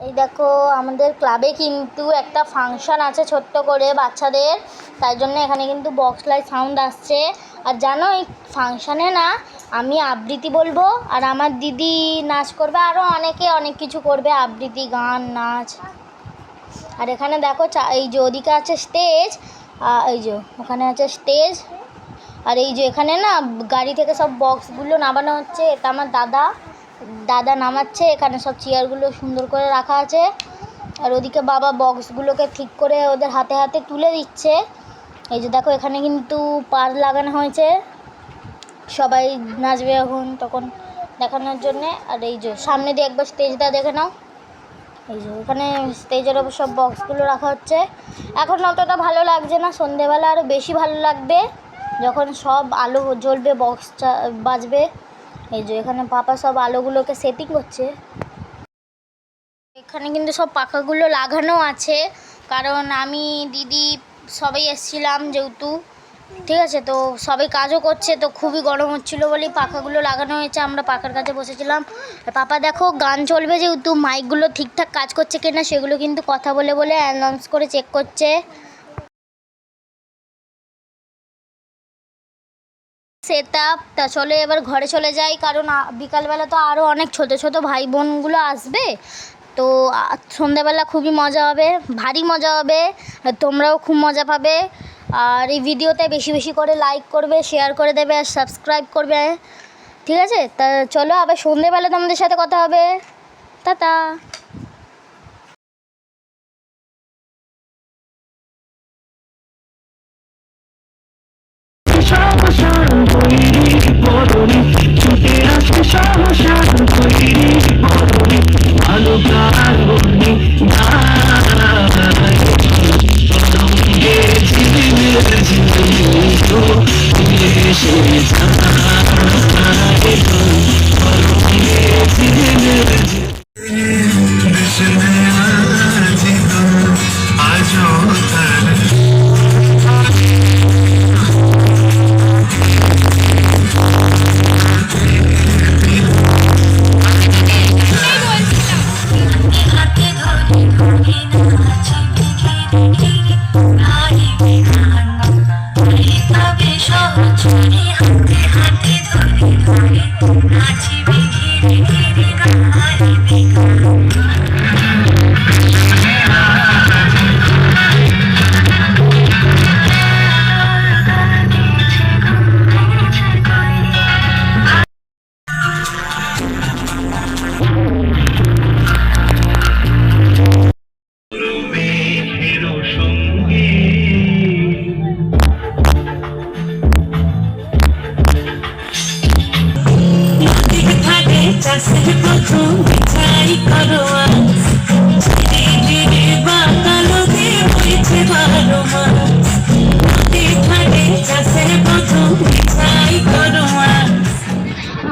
এই দেখো আমাদের ক্লাবে কিন্তু একটা ফাংশন আছে ছোট্ট করে বাচ্চাদের, তাই জন্য এখানে কিন্তু বক্স লাইট সাউন্ড আসছে। আর জানো এই ফাংশানে না আমি আবৃত্তি বলবো আর আমার দিদি নাচ করবে, আরও অনেকে অনেক কিছু করবে, আবৃত্তি, গান, নাচ। আর এখানে দেখো এই যে ওদিকে আছে স্টেজ, এই যে ওখানে আছে স্টেজ। আর এই যে এখানে না গাড়ি থেকে সব বক্সগুলো নামানো হচ্ছে, এটা আমার দাদা নামাচ্ছে। এখানে সব চেয়ারগুলো সুন্দর করে রাখা আছে। আর ওদিকে বাবা বক্সগুলোকে ঠিক করে ওদের হাতে হাতে তুলে দিচ্ছে। এই যে দেখো এখানে কিন্তু পার লাগানো হয়েছে, সবাই নাচবে এখন তখন দেখানোর জন্যে। আর এই যে সামনে দিয়ে একবার স্টেজটা দেখে নাও, এই যে এখানে স্টেজের ওপর সব বক্সগুলো রাখা হচ্ছে। এখন অতটা ভালো লাগছে না, সন্ধেবেলা আরও বেশি ভালো লাগবে যখন সব আলো জ্বলবে, বক্সটা বাজবে। এই যে এখানে পাপা সব আলোগুলোকে সেটিং করছে। এখানে কিন্তু সব পাখাগুলো লাগানো আছে, কারণ আমি দিদি সবাই এসেছিলাম যেহেতু, ঠিক আছে, তো সবাই কাজও করছে, তো খুবই গরম হচ্ছিলো বলেই পাখাগুলো লাগানো হয়েছে। আমরা পাখার কাছে বসেছিলাম। পাপা দেখো গান চলবে যেহেতু মাইকগুলো ঠিকঠাক কাজ করছে কিনা সেগুলো কিন্তু কথা বলে বলে অ্যানাউন্স করে চেক করছে। সেটআপ তা চলে এবার ঘরে চলে যাই, কারণ বিকালবেলা তো আরও অনেক ছোট ছোট ভাই বোনগুলো আসবে, তো সন্ধ্যাবেলা খুবই মজা হবে, ভারী মজা হবে, তোমরাও খুব মজা পাবে। আর এই ভিডিওতে বেশি বেশি করে লাইক করবে, শেয়ার করে দেবে আর সাবস্ক্রাইব করবে, ঠিক আছে? তা চলো আবার সন্ধ্যেবেলা তোমাদের সাথে কথা হবে। টাটা।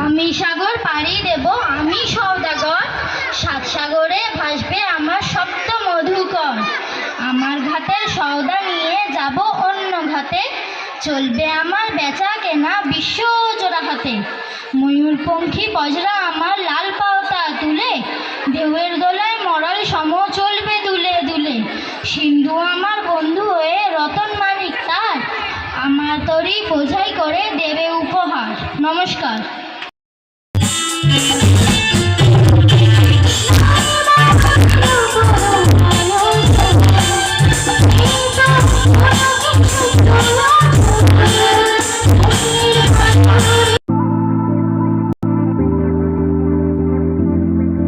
আমি সাগর পাড়ি দেব, আমি সওদাগর, সাত সাগরে ভাসবে আমার সপ্ত মধুকর। আমার ঘাটের সওদা নিয়ে যাব অন্য ঘাটে, চলবে আমার বেচা কেনা বিশ্ব জোড়া হাতে। ময়ূরপঙ্খী বজরা আমার লাল পাওতা তুলে, ঢেউয়ের দোলায় মরাল সম চলবে দুলে দুলে। সিন্ধু আমার বন্ধু হয়ে রতন মানিক তার, আমার তরি বোঝাই করে দেবে উপহার। নমস্কার।